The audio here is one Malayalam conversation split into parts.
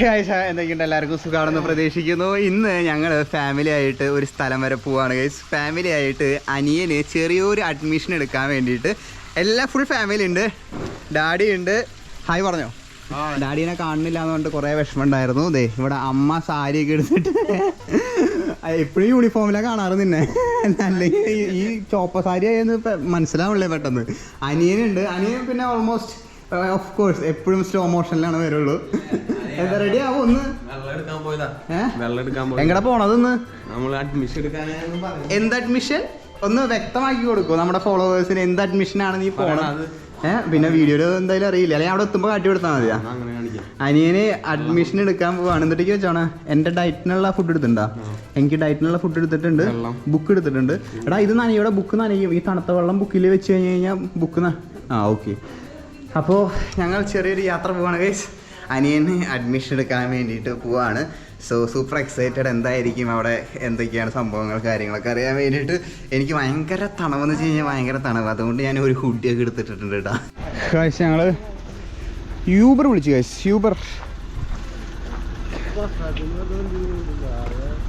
എന്തൊക്കെയുണ്ട്, എല്ലാവർക്കും സുഖമാണെന്ന് പ്രതീക്ഷിക്കുന്നു. ഇന്ന് ഞങ്ങൾ ഫാമിലി ആയിട്ട് ഒരു സ്ഥലം വരെ പോവാണ് ഗൈസ്. ഫാമിലി ആയിട്ട് അനിയന് ചെറിയൊരു അഡ്മിഷൻ എടുക്കാൻ വേണ്ടിയിട്ട് ഫുൾ ഫാമിലി ഉണ്ട്. ഡാഡി ഉണ്ട്. ഹായ് പറഞ്ഞോ. ഡാഡീനെ കാണുന്നില്ല എന്ന് പറഞ്ഞിട്ട് കുറേ വിഷമം ഉണ്ടായിരുന്നു. ദേ ഇവിടെ അമ്മ സാരിയൊക്കെ എടുത്തിട്ട് എപ്പോഴും യൂണിഫോമിലാണ് കാണാറ് നിന്നെ, അല്ലെങ്കിൽ ഈ ചോപ്പ സാരി ആയെന്ന് മനസ്സിലാവുള്ളേ പെട്ടെന്ന്. അനിയനുണ്ട്. അനിയൻ പിന്നെ ഓൾമോസ്റ്റ് ഓഫ് കോഴ്സ് എപ്പോഴും സ്ലോ മോഷനിലാണ് വരുള്ളൂ. എന്താ റെഡി ആവും ഒന്ന്? എങ്ങടെ പോണത് ഇന്ന്? എന്ത് അഡ്മിഷൻ ഒന്ന് വ്യക്തമാക്കി കൊടുക്കോ നമ്മുടെ ഫോളോവേഴ്സിന്. എന്ത് അഡ്മിഷനാണ് നീ പോണത്? പിന്നെ വീഡിയോയിൽ എന്തായാലും അറിയില്ല, അല്ലെങ്കിൽ അവിടെ എത്തുമ്പോൾ കാട്ടി കൊടുത്താൽ മതിയാ. അനിയന് അഡ്മിഷൻ എടുക്കാൻ പോവാണ്. എന്നിട്ടേക്ക് വെച്ചോണേ, എൻ്റെ ഡയറ്റിനുള്ള ഫുഡ് എടുത്തിട്ടുണ്ടോ? എനിക്ക് ഡയറ്റിനുള്ള ഫുഡ് എടുത്തിട്ടുണ്ട്, ബുക്ക് എടുത്തിട്ടുണ്ട്. എടാ ഇത് നനയുടെ ബുക്ക് നനയും. ഈ തണുത്ത വെള്ളം ബുക്കിൽ വെച്ച് കഴിഞ്ഞ് കഴിഞ്ഞാൽ ബുക്ക് ഓക്കെ. അപ്പോൾ ഞങ്ങൾ ചെറിയൊരു യാത്ര പോവാണ് ഗൈസ്. അനിയന് അഡ്മിഷൻ എടുക്കാൻ വേണ്ടിയിട്ട് പോവാണ്. So super excited. എന്തായിരിക്കും അവിടെ, എന്തൊക്കെയാണ് സംഭവങ്ങൾ, കാര്യങ്ങളൊക്കെ അറിയാൻ വേണ്ടിയിട്ട്. എനിക്ക് ഭയങ്കര തണവെന്ന് വെച്ച് കഴിഞ്ഞാൽ ഭയങ്കര തണവ്. അതുകൊണ്ട് ഞാൻ ഒരു ഹുഡിയൊക്കെ എടുത്തിട്ടുണ്ട് കേട്ടോ ഗൈസ്. ഞങ്ങൾ യൂബർ വിളിച്ചു ഗൈസ്. യൂബർ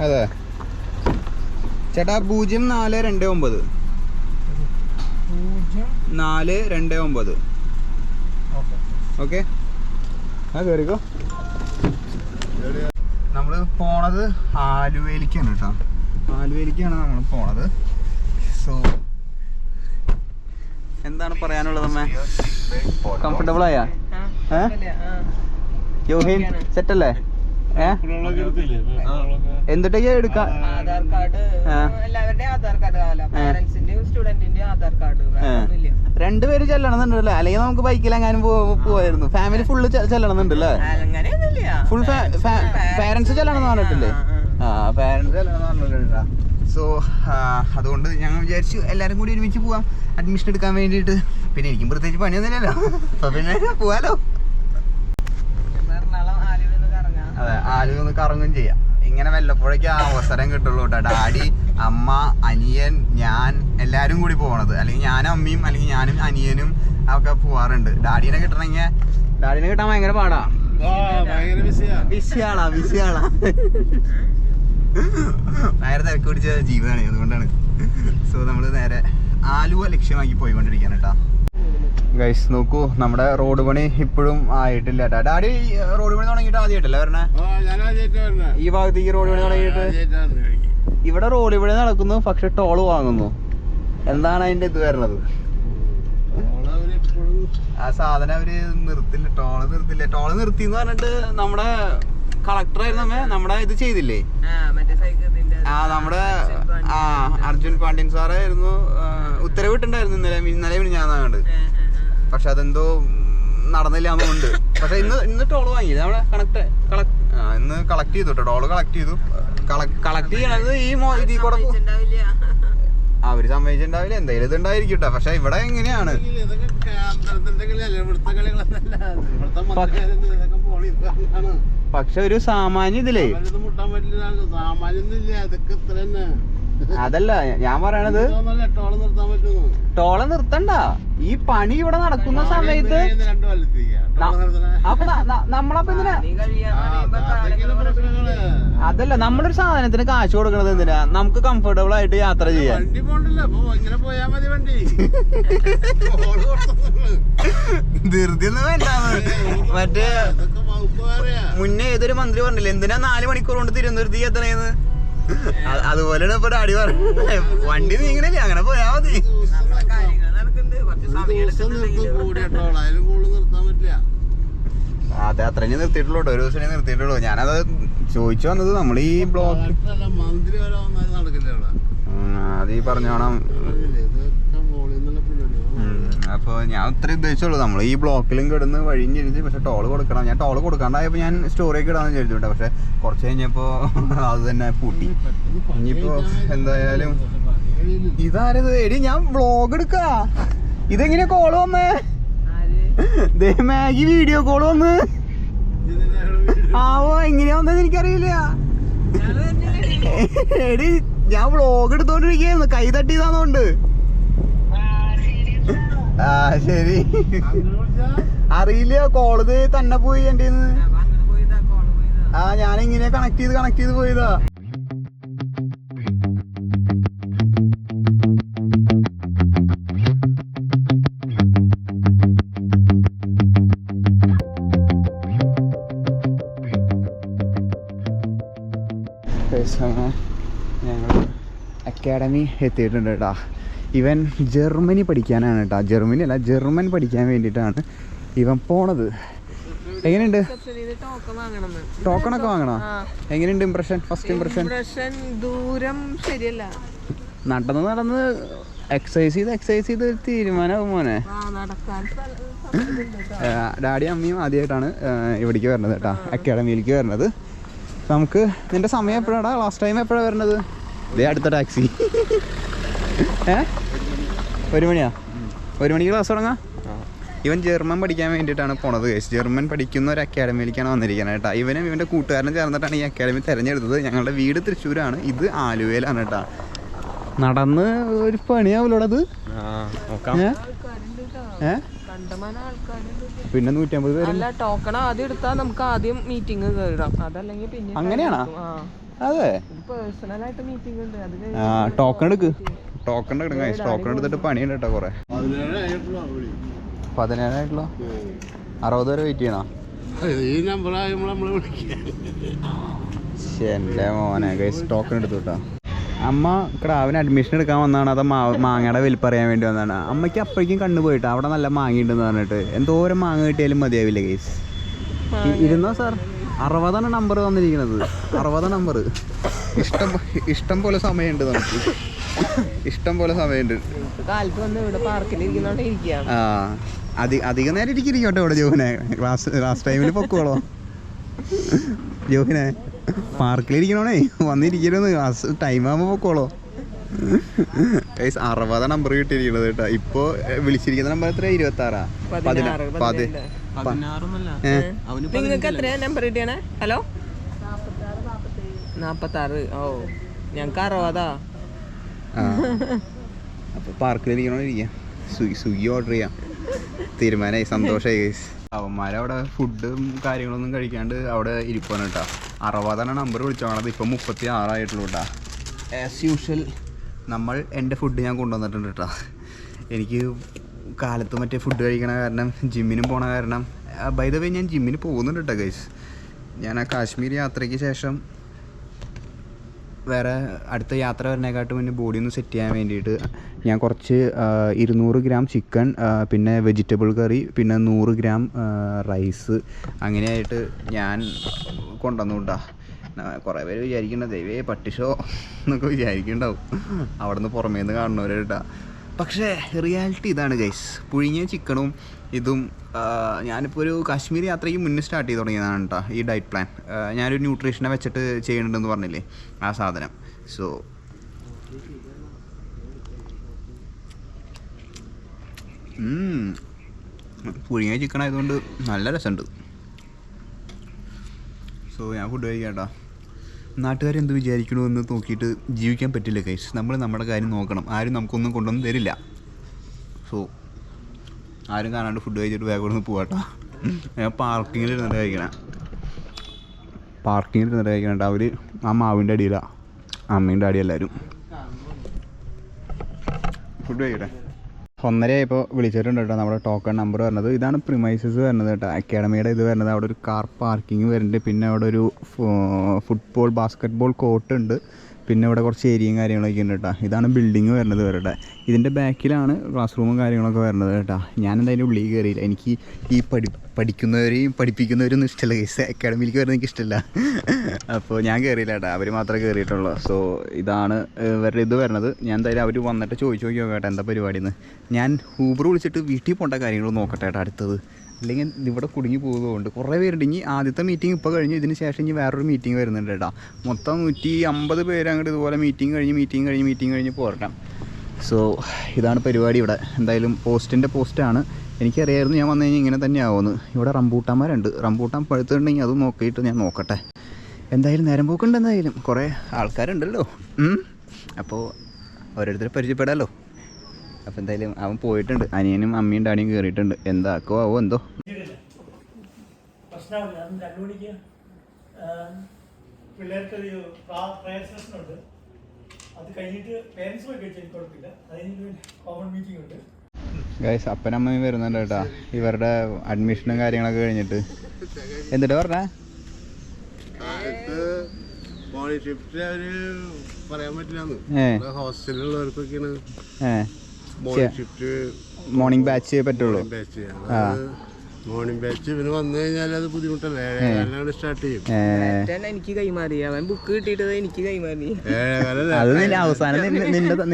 അതെ ചേട്ടാ. 0429 429. ഓക്കെ, കയറിക്കോ. നമ്മൾ പോണത് ആലുവയിലേക്കാണ് കേട്ടോ. ആലുവയിലേക്കാണ് നമ്മൾ പോണത്. സോ എന്താണ് പറയാനുള്ളത് അമ്മ? കംഫർട്ടബിൾ ആയാ? യോഹിൻ സെറ്റല്ലേ? എന്തിട്ടൊക്കെ എടുക്കാം? ആധാർ കാർഡ്, എല്ലാവരുടെയും ആധാർ കാർഡ്, പാരന്റ്സിന്റെയും സ്റ്റുഡന്റിന്റെയും ആധാർ കാർഡ്. രണ്ടുപേര് ചെല്ലണമെന്നുണ്ടല്ലേ? അല്ലെങ്കിൽ നമുക്ക് ബൈക്കിൽ എങ്ങാനും പോവായിരുന്നു. ഫാമിലി ഫുള്ള് ചെല്ലണമെന്നുണ്ടല്ലേ? ഫുൾ പാരന്റ്സ് ചെല്ലണമെന്ന് പറഞ്ഞിട്ടില്ലേ? പാരന്റ്സ് ചെല്ലണമെന്ന് പറഞ്ഞിട്ടുണ്ടാ. സോ അതുകൊണ്ട് ഞങ്ങൾ വിചാരിച്ചു എല്ലാവരും കൂടി ഒരുമിച്ച് പോവാം അഡ്മിഷൻ എടുക്കാൻ വേണ്ടിയിട്ട്. പിന്നെ എനിക്കും പ്രത്യേകിച്ച് പണിയൊന്നുമില്ലല്ലോ, അപ്പൊ പിന്നെ പോവാലോ. അതെ, ആലുവ ഒന്ന് കറങ്ങും ചെയ്യാം. ഇങ്ങനെ വല്ലപ്പോഴേക്ക് അവസരം കിട്ടുള്ളൂ കേട്ടോ. ഡാഡി, അമ്മ, അനിയൻ, ഞാൻ എല്ലാവരും കൂടി പോകണത്. അല്ലെങ്കിൽ ഞാനും അമ്മയും, അല്ലെങ്കിൽ ഞാനും അനിയനും ഒക്കെ പോവാറുണ്ട്. ഡാഡീനെ കിട്ടാൻ ഭയങ്കര പാടാ. ബിസിയാളാ ഭയങ്കര തിരക്ക് പിടിച്ച ജീവിതമാണ്, അതുകൊണ്ടാണ്. സോ നമ്മൾ നേരെ ആലുവ ലക്ഷ്യമാക്കി പോയിക്കൊണ്ടിരിക്കുകയാണ് കേട്ടോ ഗൈസ്. നോക്കൂ, നമ്മുടെ റോഡ് പണി ഇപ്പോഴും ആയിട്ടില്ല കേട്ടോ. ഡാഡി റോഡ് പണി തുടങ്ങിയിട്ട് ആദ്യമായിട്ടല്ലേ വരണേ? ഈ ഭാഗത്തേക്ക് റോഡ് പണി തുടങ്ങിയിട്ട്. ഇവിടെ റോഡ് പണി നടക്കുന്നു, പക്ഷെ ടോള് വാങ്ങുന്നു. എന്താണ് അതിന്റെ ഇത് വരണത്? ആ സാധനം അവര് നിർത്തില്ല, ടോള് നിർത്തി എന്ന് പറഞ്ഞിട്ട് നമ്മുടെ കളക്ടർ ആയിരുന്നു നമ്മുടെ ഇത് ചെയ്തില്ലേ? നമ്മുടെ അർജുൻ പാണ്ഡ്യൻ സാറായിരുന്നു ഉത്തരവിട്ടുണ്ടായിരുന്നു ഇന്നലെ മിനിഞ്ഞാന്നാണ്ട്. പക്ഷെ അതെന്തോ നടന്നില്ല എന്നുണ്ട്. പക്ഷെ ഇന്ന് ടോള് വാങ്ങി നമ്മളെ ഇന്ന് കളക്ട് ചെയ്തു കേട്ടോ. ടോള് കളക്ട് ചെയ്യണത് ഈ ഇതിൽ കൂടെ അവര് സമ്മതിച്ചിട്ടുണ്ടാവില്ല, എന്തെങ്കിലും ഇത് ഉണ്ടായിരിക്കും കേട്ടോ. പക്ഷെ ഇവിടെ എങ്ങനെയാണ്? പക്ഷെ ഒരു സാമാന്യ ഇതിലേ അതല്ല ഞാൻ പറയണത്. ടോള് നിർത്തണ്ട, ഈ പണി ഇവിടെ നടക്കുന്ന സമയത്ത് അപ്പൊ നമ്മളപ്പോ എന്തിനാ? അതല്ല, നമ്മളൊരു സാധനത്തിന് കാശ് കൊടുക്കണത് എന്തിനാ? നമുക്ക് കംഫർട്ടബിൾ ആയിട്ട് യാത്ര ചെയ്യാൻ. ധൃതിയൊന്നും വേണ്ട. മറ്റേ മുന്നേ ഏതൊരു മന്ത്രി പറഞ്ഞില്ലേ, എന്തിനാ 4 മണിക്കൂർ കൊണ്ട് തിരുവനന്തപുരത്തേക്ക് എത്തണേന്ന്? അതുപോലെയാണ് ഇപ്പൊ ഡാഡി പറഞ്ഞത്. വണ്ടി നീങ്ങണില്ലേ, അങ്ങനെ പോയാ മതി. അതെ, അത്രയും നിർത്തിയിട്ടുള്ളൂ. ഒരു ദിവസം നിർത്തിയിട്ടുള്ളൂ. ഞാനത് ചോദിച്ചു വന്നത്. നമ്മൾ ഈ ബ്ലോക്ക് അത് ഈ പറഞ്ഞോണം. അപ്പോൾ ഞാൻ ഇത്രയും ഉദ്ദേശിച്ചുള്ളൂ. നമ്മൾ ഈ ബ്ലോക്കിലും കിടന്ന് വഴിഞ്ഞിരിച്ച്. പക്ഷെ ടോള് കൊടുക്കണം. ഞാൻ ടോള് കൊടുക്കാണ്ടായപ്പോൾ ഞാൻ സ്റ്റോറിയൊക്കെ ഇടാന്ന് വിചാരിച്ചു. പക്ഷെ കുറച്ച് കഴിഞ്ഞപ്പോൾ അത് തന്നെ പൂട്ടി. ഇനിയിപ്പോൾ എന്തായാലും ഇതാരത്? എടി ഞാൻ വ്ളോഗ് എടുക്കാ. ഇതെങ്ങനെയാ കോള് വന്നേ? മാഗി വീഡിയോ കോള് വന്ന്. ആവോ, എങ്ങനെയാ വന്നത് എനിക്കറിയില്ല. എടി ഞാൻ വ്ളോഗ് എടുത്തോണ്ടിരിക്കുകയായിരുന്നു, കൈ തട്ടിയതാന്നോണ്ട്. ആ ശരി, അറിയില്ല. കോളത് തന്നെ പോയി എൻ്റെ. ഞാനിങ്ങനെ കണക്ട് ചെയ്ത് പോയതാ. ഞങ്ങൾ അക്കാഡമി എത്തിയിട്ടുണ്ട് കേട്ടോ. ഇവൻ ജർമ്മനി പഠിക്കാനാണ് കേട്ടോ. ജർമ്മനി അല്ല, ജർമ്മൻ പഠിക്കാൻ വേണ്ടിയിട്ടാണ് ഇവൻ പോണത്. എങ്ങനെയുണ്ട്? ടോക്കണൊക്കെ വാങ്ങണോ? എങ്ങനെയുണ്ട് ഫസ്റ്റ് ഇംപ്രഷൻ? ദൂരം ശരിയല്ല. നടന്ന് എക്സസൈസ് ചെയ്ത് തീരുമാനമാവും മോനെ. ഡാഡിയും അമ്മയും ആദ്യമായിട്ടാണ് ഇവിടേക്ക് വരണത് കേട്ടോ, അക്കാഡമിയിലേക്ക് വരണത്. നമുക്ക് നിന്റെ സമയം എപ്പോഴാടാ? ലാസ്റ്റ് ടൈം എപ്പോഴാണ് വരണത്? ഇതേ അടുത്ത ടാക്സി. 1 മണിയാ? 1 മണിക്ക് ക്ലാസ് തുടങ്ങാം. ഇവൻ ജർമ്മൻ പഠിക്കാൻ വേണ്ടിയിട്ടാണ് പോണത്. ജർമ്മൻ പഠിക്കുന്ന ഒരു അക്കാഡമിയിലേക്കാണ് വന്നിരിക്കുന്നത് കേട്ടോ. ഇവനും ഇവൻ്റെ കൂട്ടുകാരനും ചേർന്നിട്ടാണ് ഈ അക്കാഡമി തിരഞ്ഞെടുത്തത്. ഞങ്ങളുടെ വീട് തൃശ്ശൂരാണ്, ഇത് ആലുവയിലാണ് കേട്ടോ. നടന്ന് ഒരു പണിയാവൂലോടത്. പിന്നെ 150 പേര്. ടോക്കൺ ആദ്യം എടുത്താൽ നമുക്ക് ആദ്യം മീറ്റിംഗ് കയറാം, അതല്ലെങ്കിൽ പിന്നെ. അങ്ങനെയാണോ? അതെ, പേഴ്സണൽ ആയിട്ട് മീറ്റിംഗ് ഉണ്ട്. ടോക്കൺ എടുത്തിട്ട് പണിയുണ്ട് കേട്ടോ. കുറെ 17 60 വരെ വെയിറ്റ് ചെയ്യണോ? എൻ്റെ മോനെ ഗൈസ്, ടോക്കൺ എടുത്തു കേട്ടോ. അമ്മ ക്രാവിന് അഡ്മിഷൻ എടുക്കാൻ വന്നതാണ്. അത് മാങ്ങയുടെ വലിപ്പറിയാൻ വേണ്ടി വന്നതാണ്. അമ്മയ്ക്ക് അപ്പോഴേക്കും കണ്ണു പോയിട്ട് അവിടെ നല്ല മാങ്ങയുണ്ടെന്ന് പറഞ്ഞിട്ട് എന്തോരം മാങ്ങ കിട്ടിയാലും മതിയാവില്ല ഗൈസ്. ഇരുന്നോ സാർ? 60 നമ്പർ വന്നിരിക്കുന്നത്. 60 നമ്പർ. ഇഷ്ടം പോലെ സമയമുണ്ട് നമുക്ക്, ഇഷ്ടം പോലെ സമയമുണ്ട്. കാലത്ത് വന്ന് ഇവിടെ പാർക്കിലിരിക്കുന്നോണ്ട് ഇരിക്കാം. അധികം നേരം ഇരിക്കട്ടെ ഇവിടെ. ജോഹിനെ ലാസ്റ്റ് ടൈമിൽ പൊക്കോളോ ജോഹിനെ? പാർക്കിലിരിക്കണോണേ, വന്നിരിക്കരുന്ന്. ക്ലാസ് ടൈം ആകുമ്പോൾ പൊക്കോളോ. 60 നമ്പർ കിട്ടിയിരിക്കുന്നത് കേട്ടോ. ഇപ്പോൾ വിളിച്ചിരിക്കുന്ന നമ്പർ എത്ര? 26. നിങ്ങൾക്ക് എത്രയാ നമ്പർ കിട്ടിയാണേ? ഹലോ, 46. ഓ, ഞങ്ങൾക്ക് 60. അപ്പോൾ പാർക്കിലിരിക്കണോണ്ടിരിക്കാം. സ്വിഗ്ഗി ഓർഡർ ചെയ്യാം. തീരുമാനമായി, സന്തോഷമായി. അവന്മാരവിടെ ഫുഡും കാര്യങ്ങളൊന്നും കഴിക്കാണ്ട് അവിടെ ഇരിപ്പാണ് കേട്ടോ. 60 നമ്പർ വിളിച്ചോണത്. ഇപ്പം 36 ആയിട്ടുള്ളൂ കേട്ടോ. ആസ് യൂഷ്വൽ എൻ്റെ ഫുഡ് ഞാൻ കൊണ്ടുവന്നിട്ടുണ്ട് കേട്ടോ. എനിക്ക് കാലത്ത് മറ്റേ ഫുഡ് കഴിക്കണ കാരണം, ജിമ്മിനും പോണ കാരണം. ബൈ ദ വേ, ഞാൻ ജിമ്മിന് പോകുന്നുണ്ട് കേട്ടോ ഗൈസ്. ഞാൻ ആ കാശ്മീർ യാത്രയ്ക്ക് ശേഷം വേറെ അടുത്ത യാത്ര വരുന്നതിനെക്കാട്ടും മുന്നേ ബോഡി ഒന്ന് സെറ്റ് ചെയ്യാൻ വേണ്ടിയിട്ട് ഞാൻ കുറച്ച് 200 ഗ്രാം ചിക്കൻ, പിന്നെ വെജിറ്റബിൾ കറി, പിന്നെ 100 ഗ്രാം റൈസ്, അങ്ങനെയായിട്ട് ഞാൻ കൊണ്ടുവന്നു കേട്ടോ. കുറേ പേര് വിചാരിക്കേണ്ടത് ദൈവേ പട്ടിഷോ എന്നൊക്കെ വിചാരിക്കുന്നുണ്ടാവും അവിടെ നിന്ന് പുറമേ നിന്ന് കാണുന്നവർ കേട്ടോ. പക്ഷേ റിയാലിറ്റി ഇതാണ് ഗൈസ്. പുഴുങ്ങിയ ചിക്കനും ഇതും ഞാനിപ്പോൾ ഒരു കാശ്മീർ യാത്രയ്ക്ക് മുന്നേ സ്റ്റാർട്ട് ചെയ്ത് തുടങ്ങിയതാണ് കേട്ടോ ഈ ഡയറ്റ് പ്ലാൻ. ഞാനൊരു ന്യൂട്രീഷനെ വെച്ചിട്ട് ചെയ്യുന്നുണ്ടെന്ന് പറഞ്ഞില്ലേ, ആ സാധനം. സോ പുഴുങ്ങിയ ചിക്കൻ ആയതുകൊണ്ട് നല്ല രസമുണ്ട്. സോ ഞാൻ ഫുഡ് കഴിക്കാം കേട്ടോ. നാട്ടുകാരെന്ത് വിചാരിക്കണമെന്ന് നോക്കിയിട്ട് ജീവിക്കാൻ പറ്റില്ല ഗൈസ്. നമ്മൾ നമ്മുടെ കാര്യം നോക്കണം. ആരും നമുക്കൊന്നും കൊണ്ടൊന്നും തരില്ല. സോ ആരും കാണാണ്ട് ഫുഡ് കഴിച്ചിട്ട് വേഗം ഒന്ന് പോവാട്ടോ. ഞാൻ പാർക്കിങ്ങിലിരുന്നിട്ട് കഴിക്കണം. അവർ ആ മാവിൻ്റെ അടിയിലാണ്, അമ്മയുടെ അടി എല്ലാവരും. ഫുഡ് കഴിക്കട്ടെ. 1:30 ആയപ്പോൾ വിളിച്ചിട്ടുണ്ട് കേട്ടോ. നമ്മുടെ ടോക്കൺ നമ്പർ വരുന്നത് ഇതാണ്. പ്രിമൈസസ് വരുന്നത് കേട്ടോ, അക്കാഡമിയുടെ ഇത് വരുന്നത്. അവിടെ ഒരു കാർ പാർക്കിംഗ് വരുന്നുണ്ട്. പിന്നെ അവിടെ ഒരു ഫുട്ബോൾ ബാസ്ക്കറ്റ് കോർട്ട് ഉണ്ട്. പിന്നെ ഇവിടെ കുറച്ച് ഏരിയയും കാര്യങ്ങളൊക്കെ ഉണ്ട് കേട്ടോ. ഇതാണ് ബിൽഡിങ് വരുന്നത് ഇവരുടെ. ഇതിൻ്റെ ബാക്കിലാണ് ക്ലാസ് റൂമും കാര്യങ്ങളൊക്കെ വരുന്നത് കേട്ടോ. ഞാനെന്തായാലും ഉള്ളിൽ കയറിയില്ല. എനിക്ക് ഈ പഠിക്കുന്നവരെയും പഠിപ്പിക്കുന്നവരൊന്നും ഇഷ്ടമല്ല കേസ്. അക്കാഡമിയിലേക്ക് വരുന്നത് എനിക്ക് ഇഷ്ടമല്ല. അപ്പോൾ ഞാൻ കയറിയില്ല കേട്ടോ, അവർ മാത്രമേ കയറിയിട്ടുള്ളൂ. സോ ഇതാണ് ഇവരുടെ ഇത് വരുന്നത്. ഞാൻ എന്തായാലും അവർ വന്നിട്ട് ചോദിച്ചു നോക്കിയോട്ടെ എന്താ പരിപാടിയെന്ന്. ഞാൻ ഊബർ വിളിച്ചിട്ട് വീട്ടിൽ പോകേണ്ട കാര്യങ്ങൾ നോക്കട്ടെ കേട്ടോ അടുത്തത്. അല്ലെങ്കിൽ ഇവിടെ കുടുങ്ങി പോകുന്നതുകൊണ്ട് കുറേ പേരുണ്ട്. ഇനി ആദ്യത്തെ മീറ്റിംഗ് ഇപ്പോൾ കഴിഞ്ഞ് ഇതിന് ശേഷം ഇനി വേറൊരു മീറ്റിംഗ് വരുന്നുണ്ട് കേട്ടോ. മൊത്തം 150 പേര് അങ്ങോട്ട് ഇതുപോലെ മീറ്റിംഗ് കഴിഞ്ഞ് പോരട്ടെ. സോ ഇതാണ് പരിപാടി ഇവിടെ. എന്തായാലും പോസ്റ്റാണ്. എനിക്കറിയായിരുന്നു ഞാൻ വന്നു കഴിഞ്ഞാൽ ഇങ്ങനെ തന്നെ ആവുമെന്ന്. ഇവിടെ റംബൂട്ടാന്മാരുണ്ട്. റംബൂട്ടാൻ പഴുത്തുണ്ടെങ്കിൽ അത് നോക്കിയിട്ട് ഞാൻ നോക്കട്ടെ. എന്തായാലും നേരം പോക്കുണ്ട്. എന്തായാലും കുറേ ആൾക്കാരുണ്ടല്ലോ. അപ്പോൾ ഓരോരുത്തരെ പരിചയപ്പെടാമല്ലോ. അപ്പോൾ എന്തായാലും അവൻ പോയിട്ടുണ്ട്. അനിയനും അമ്മയും ഡാഡിയും കയറിയിട്ടുണ്ട്. എന്താക്കോ ആവോ എന്തോ. പിള്ളേർക്കൊരു പ്രയർ സെഷൻ ഉണ്ട്. അത് കഴിഞ്ഞിട്ട് പേരൻസ് പോയി കഴിച്ചാൽ കുഴപ്പമില്ല. അത് കഴിഞ്ഞിട്ട് കോമൺ മീറ്റിംഗ് ഉണ്ട്. ഗൈസ് അപ്പനമ്മയും വരുന്നുണ്ട് കേട്ടാ, ഇവരുടെ അഡ്മിഷനും കാര്യങ്ങളൊക്കെ കഴിഞ്ഞിട്ട്. എന്നിട്ട് പറഞ്ഞേ പറയാൻ പറ്റില്ല. ഹോസ്റ്റലിലുള്ളവർക്കൊക്കെയാണ് മോർണിംഗ് ബാച്ച് പറ്റുള്ളൂ. മോർണിംഗ് ബാച്ച് ഇവന് വന്നു കഴിഞ്ഞാൽ അത് ബുദ്ധിമുട്ടല്ലേ. സ്റ്റാർട്ട് ചെയ്യും. എനിക്ക് കൈമാറി, അവൻ ബുക്ക് കിട്ടിയിട്ട് എനിക്ക് കൈമാറി. അത് നിന്റെ അവസാനം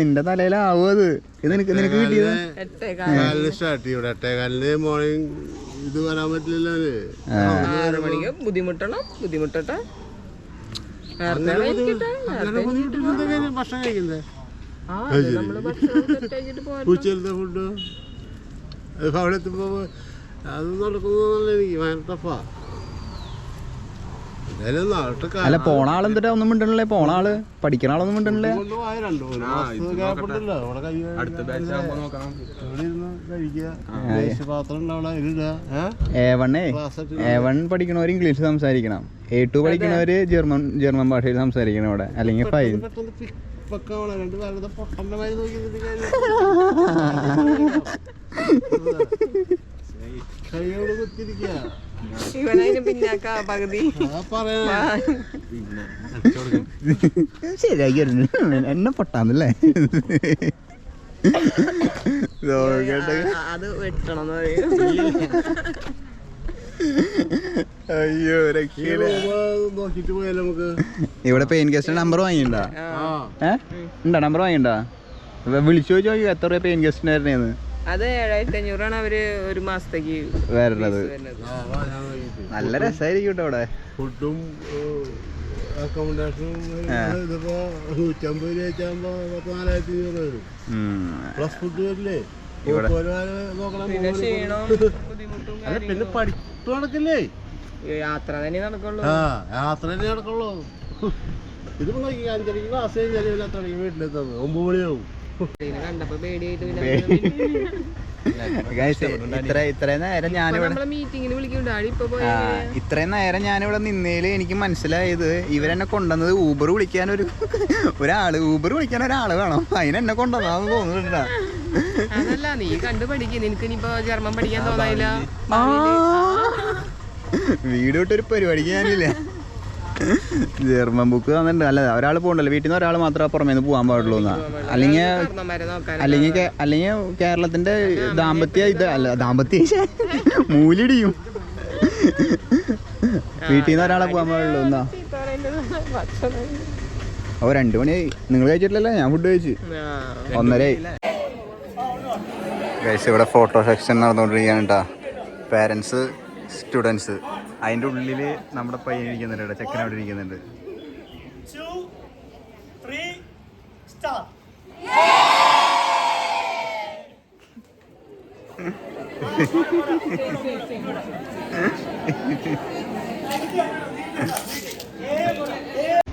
നിന്റെ തലയിലാവും. അത് ഇത് നിനക്ക് കിട്ടിയത് 8:15 സ്റ്റാർട്ട് ചെയ്യും. 8:15 മോർണിംഗ് ഇത് വരാൻ പറ്റില്ലല്ലോ. 6 മണിക്ക് ബുദ്ധിമുട്ടട്ടെ. ഭക്ഷണം കഴിക്കുന്നേ ഉച്ചയിലത്തെ ഫുഡ് അവിടെ എത്തുമ്പോ അത് നടക്കുന്നതല്ല. എനിക്ക് ഭയങ്കര ടഫാ. അല്ല പോണ ആള് എന്നിട്ട് ഒന്നും മിണ്ടണല്ലേ? പോണ ആള് പഠിക്കണ ആളൊന്നും മിണ്ടണല്ലേ? A1 പഠിക്കണവര് ഇംഗ്ലീഷ് സംസാരിക്കണം, A2 പഠിക്കണവര് ജർമ്മൻ ഭാഷയിൽ സംസാരിക്കണം ഇവിടെ, അല്ലെങ്കിൽ ഫൈൻ. കൈയോട് കുത്തിരിക്കുക. ഇവനതിന് പിന്നാക്കാ പകുതി. ശരിയാക്കി എന്നെ പൊട്ടാന്നല്ലേ? അത് വെട്ടണം. അയ്യോ നോക്കിട്ട് പോയാലോ നമുക്ക്. ഇവിടെ പെയിൻ ഗസ്റ്റ് നമ്പർ വാങ്ങിണ്ടാ? ഉണ്ടാ നമ്പർ വാങ്ങിണ്ടാ? വിളിച്ചു ചോദിച്ചോ എത്ര രൂപ പെയിൻ ഗസ്റ്റിന് വരണേന്ന്. അത് 7,500 അവര് ഒരു മാസത്തേക്ക് വരണത്. നല്ല രസമായിരിക്കും കേട്ടോ അവിടെ. ഫുഡും അക്കോമഡേഷനും ഇതിപ്പോ 150 രൂപ 4,500 വരും. പ്ലസ് ഫുഡ് വരില്ലേ? പിന്നെ പഠിപ്പ് നടക്കില്ലേ? യാത്ര തന്നെ നടക്കുള്ളൂ. യാത്ര തന്നെ നടക്കുള്ളൂ. ഇതിപ്പോ 5:30 ക്ലാസ് കഴിഞ്ഞാൽ 8:30 വീട്ടിലെത്തുന്നത് 9 മണിയാവും. കണ്ടപ്പോ പേടിയായിട്ട് ഇത്രയും നേരം ഞാനിവിടെ മീറ്റിങ്ങിന് വിളിക്കുന്നുണ്ട്. ഇത്രയും നേരം ഞാനിവിടെ നിന്നേല് എനിക്ക് മനസ്സിലായത് ഇവരെന്നെ കൊണ്ടുവന്നത് ഊബർ വിളിക്കാൻ ഊബർ വിളിക്കാൻ ഒരാള് വേണം. അതിനെന്നെ കൊണ്ടുവന്നാന്ന് തോന്നുന്നുണ്ടാ. അതല്ല, നീ കണ്ടു പഠിക്കും. നിനക്ക് ഇനിയിപ്പോ ജർമ്മൻ പഠിക്കാൻ തോന്നായില്ല. വീട് വിട്ടൊരു പരിപാടിക്ക് ഞാനില്ല. ജർമ്മൻ ബുക്ക് തന്നിട്ടുണ്ട്. അല്ല ഒരാൾ പോകണ്ടല്ലോ, വീട്ടിൽ നിന്ന് ഒരാൾ മാത്രമേ പുറമേ നിന്ന് പോകാൻ പാടുള്ളൂ എന്നാ. അല്ലെങ്കിൽ കേരളത്തിന്റെ ദാമ്പത്യ ഇത് അല്ല, ദാമ്പത്യ മൂലിടിയും. വീട്ടിൽ നിന്ന് ഒരാളെ പോകാൻ പാടുള്ളൂ എന്നാ. ഓ 2 മണി. നിങ്ങൾ കഴിച്ചിട്ടില്ലല്ലോ? ഞാൻ ഫുഡ് കഴിച്ചു 1:30. കഴിച്ച് ഇവിടെ ഫോട്ടോ സെക്ഷൻ നടന്നുകൊണ്ടിരിക്കുകയാണ് കേട്ടോ. Parents students. അതിൻ്റെ ഉള്ളിൽ നമ്മുടെ പയ്യൻ ഇരിക്കുന്നുണ്ട് കേട്ടോ, ചെക്കൻ അവിടെ ഇരിക്കുന്നുണ്ട്. 2, 3 സ്റ്റാർട്ട്.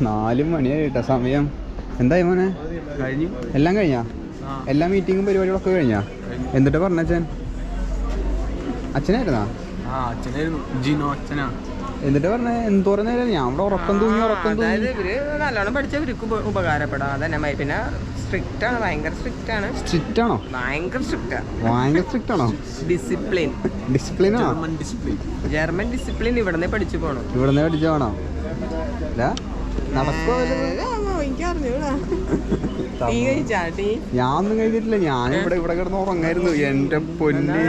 നാല് മണിയായി കേട്ടോ സമയം. എന്തായി മോനെ? കഴിഞ്ഞു. എല്ലാം കഴിഞ്ഞാ? എല്ലാ മീറ്റിങ്ങും പരിപാടികളൊക്കെ കഴിഞ്ഞാ? എന്നിട്ട് പറഞ്ഞ അച്ഛനായിരുന്നാ? എന്നിട്ട് പറഞ്ഞ എന്തോരം നേരം ഞാൻ ഇവിടെ ഉറക്കം തൂങ്ങി. ഇവര് നല്ലോണം പഠിച്ചവർക്ക് ഉപകാരപ്പെടാം. അതന്നെ. പിന്നെ സ്ട്രിക്റ്റ് ആണ്, ഭയങ്കര സ്ട്രിക്റ്റ് ആണ്. സ്ട്രിക്റ്റ് ആണോ? ഭയങ്കര സ്ട്രിക്റ്റ് ആണോ? ഡിസിപ്ലിനാ? ജർമ്മൻ ഡിസിപ്ലിൻ ഇവിടുന്ന് പഠിച്ചു പോണം. ഞാനൊന്നും കഴിഞ്ഞിട്ടില്ല. ഞാനിവിടെ കിടന്ന് ഉറങ്ങായിരുന്നു. എന്റെ പൊന്ന്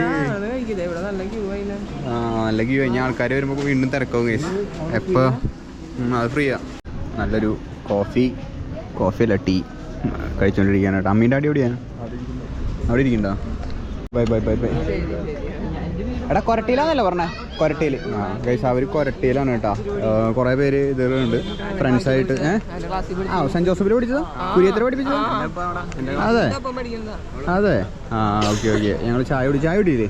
നല്ല ക്യൂ. ഞാൻ ആൾക്കാർ വരുമ്പോ വീണ്ടും തിരക്കാവും. എപ്പോ അത് ഫ്രീയാ. നല്ലൊരു കോഫി അല്ല ടീ കഴിച്ചോണ്ടിരിക്കാനായിട്ട്. അമ്മീൻ്റെ അടി എവിടെയാ? അവിടെ ഇരിക്കണ്ടോ? ബൈ. എടാ കൊരട്ടിയിലാന്നല്ലേ പറഞ്ഞേ? കൊരട്ടിയിൽ. ഗൈസ് അവർ കൊരട്ടിയിലാണ് കേട്ടോ. കുറേ പേര് ഇതിലുണ്ട് ഫ്രണ്ട്സായിട്ട്. സെന്റ് ജോസഫിൽ പഠിച്ചത്? കുര്യത്തിൽ പഠിപ്പിച്ചത്? അതെ. ഓക്കെ. ഞങ്ങൾ ചായ കുടിയില്ലേ?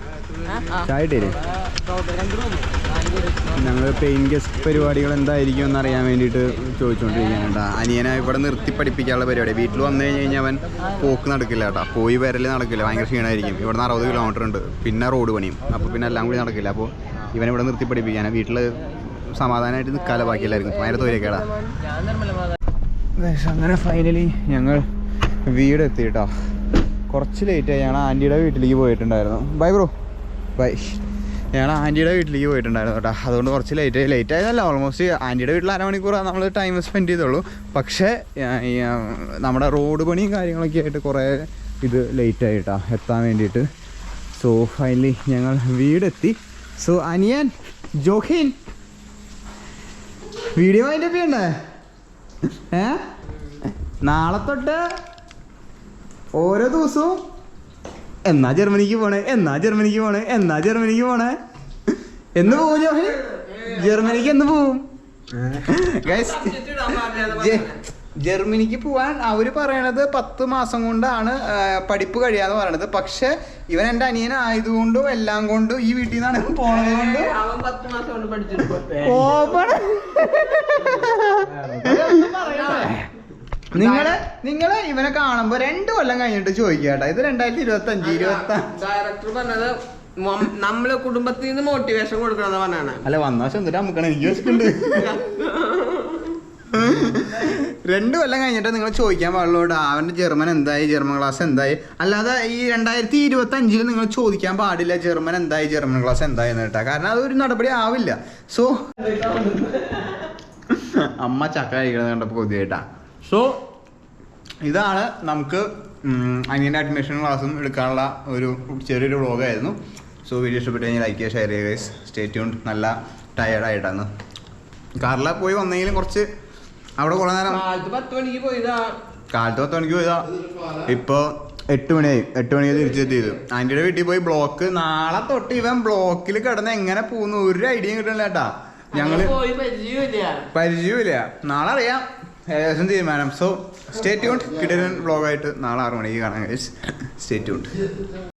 ഞങ്ങൾ പെയിൻ ഗസ്റ്റ് പരിപാടികൾ എന്തായിരിക്കും എന്നറിയാൻ വേണ്ടിയിട്ട് ചോദിച്ചുകൊണ്ടിരിക്കുകയാണ്. അനിയനെ ഇവിടെ നിർത്തി പഠിപ്പിക്കാനുള്ള പരിപാടി. വീട്ടിൽ വന്നു കഴിഞ്ഞാൽ അവൻ പോക്ക് നടക്കില്ല കേട്ടോ. പോയി വരല് നടക്കില്ല, ഭയങ്കര ക്ഷീണമായിരിക്കും. ഇവിടുന്ന് 60 കിലോമീറ്റർ ഉണ്ട്, പിന്നെ റോഡ് പണിയും. അപ്പോൾ പിന്നെ എല്ലാം കൂടി നടക്കില്ല. അപ്പോൾ ഇവനെ ഇവിടെ നിർത്തി പഠിപ്പിക്കാനാണ്. വീട്ടിൽ സമാധാനമായിട്ട് നിൽക്കാലോ ബാക്കി എല്ലാവർക്കും ഭയങ്കര തൊഴിലേക്കാടാ. അങ്ങനെ ഫൈനലി ഞങ്ങൾ വീടെത്തി കേട്ടോ. കുറച്ച് ലേറ്റായി. ഞങ്ങൾ ആൻറ്റിയുടെ വീട്ടിലേക്ക് പോയിട്ടുണ്ടായിരുന്നു. Bye bro bye. ഞങ്ങൾ ആൻറ്റിയുടെ വീട്ടിലേക്ക് പോയിട്ടുണ്ടായിരുന്നു കേട്ടോ. അതുകൊണ്ട് കുറച്ച് ലേറ്റ് ആയതല്ല, ഓൾമോസ്റ്റ് ആൻറ്റിയുടെ വീട്ടിൽ അരമണിക്കൂറാണ് നമ്മൾ ടൈം സ്പെൻഡ് ചെയ്തുള്ളൂ. പക്ഷേ നമ്മുടെ റോഡ് പണിയും കാര്യങ്ങളൊക്കെ ആയിട്ട് കുറേ ഇത് ലേറ്റായി കേട്ടോ എത്താൻ വേണ്ടിയിട്ട്. സോ ഫൈനലി ഞങ്ങൾ വീടെത്തി. സോ അനിയൻ ജോഹിൻ വീഡിയോ അതിൻ്റെ ചെയ്യണ്ടേ? നാളെ തൊട്ട് ഓരോ ദിവസവും എന്നാ ജർമ്മനിക്ക് പോണേ എന്ന് പോവും ജോഹിൻ? ജർമ്മനിക്ക് എന്ന് പോവും? ജർമ്മനിക്ക് പോവാൻ അവര് പറയണത് 10 മാസം കൊണ്ടാണ് പഠിപ്പ് കഴിയാന്ന് പറയണത്. പക്ഷെ ഇവൻ എൻ്റെ അനിയനായതുകൊണ്ടും എല്ലാം കൊണ്ടും ഈ വീട്ടിൽ നിന്നാണ് പോണത് കൊണ്ട് നിങ്ങള് ഇവനെ കാണുമ്പോ 2 കൊല്ലം കഴിഞ്ഞിട്ട് ചോദിക്കാട്ടാ. ഇത് 2025 ഡയറക്ടർ പറഞ്ഞത് നമ്മള് കുടുംബത്തിൽ നിന്ന് മോട്ടിവേഷൻ കൊടുക്കണമെന്ന് പറഞ്ഞാണ്. അല്ല വന്നാ ചെന്നിട്ട് അമ്മക്കണം എനിക്ക് വെച്ചിട്ടുണ്ട്. 2 കൊല്ലം കഴിഞ്ഞിട്ട് നിങ്ങൾ ചോദിക്കാൻ പാടുള്ളൂ അവൻ്റെ ജർമ്മൻ എന്തായി, ജർമ്മൻ ക്ലാസ് എന്തായി. അല്ലാതെ ഈ 2025 നിങ്ങൾ ചോദിക്കാൻ പാടില്ല ജർമ്മൻ എന്തായി, ജർമ്മൻ ക്ലാസ് എന്തായി എന്ന് കേട്ടാ. കാരണം അതൊരു നടപടി ആവില്ല. സോ അമ്മ ചക്ക കഴിക്കണത് കണ്ടപ്പോൾ കൊതിയായിട്ടാ. സോ ഇതാണ് നമുക്ക് അനിയൻ്റെ അഡ്മിഷൻ ക്ലാസ്സും എടുക്കാനുള്ള ഒരു ചെറിയൊരു വ്ളോഗായിരുന്നു. സോ വീഡിയോ ഇഷ്ടപ്പെട്ട് കഴിഞ്ഞാൽ ലൈക്ക് ചെയ്യുക, ഷെയർ ചെയ്യുക. Stay tuned. നല്ല ടയേർഡായിട്ടാണ് കാറിൽ പോയി വന്നെങ്കിലും കുറച്ച് അവിടെ കുറേ നേരം. കാലത്ത് 10 മണിക്ക് പോയതാ. ഇപ്പോൾ 8 മണിയായി. 8 മണിക്ക് തിരിച്ചെത്തിയത്. ആൻറ്റിയുടെ വീട്ടിൽ പോയി ബ്ലോക്ക്. നാളെ തൊട്ട് ഇവൻ ബ്ലോക്കിൽ കിടന്ന് എങ്ങനെ പോകുന്നു ഒരു ഐഡിയയും കിട്ടണില്ല കേട്ടാ. ഞങ്ങള് പരിചയമില്ല. നാളെ അറിയാം ഏകദേശം തീരുമാനം. So stay tuned. കിടിലൻ വ്ളോഗായിട്ട് നാളെ 6 മണിക്ക് കാണാം. Stay tuned.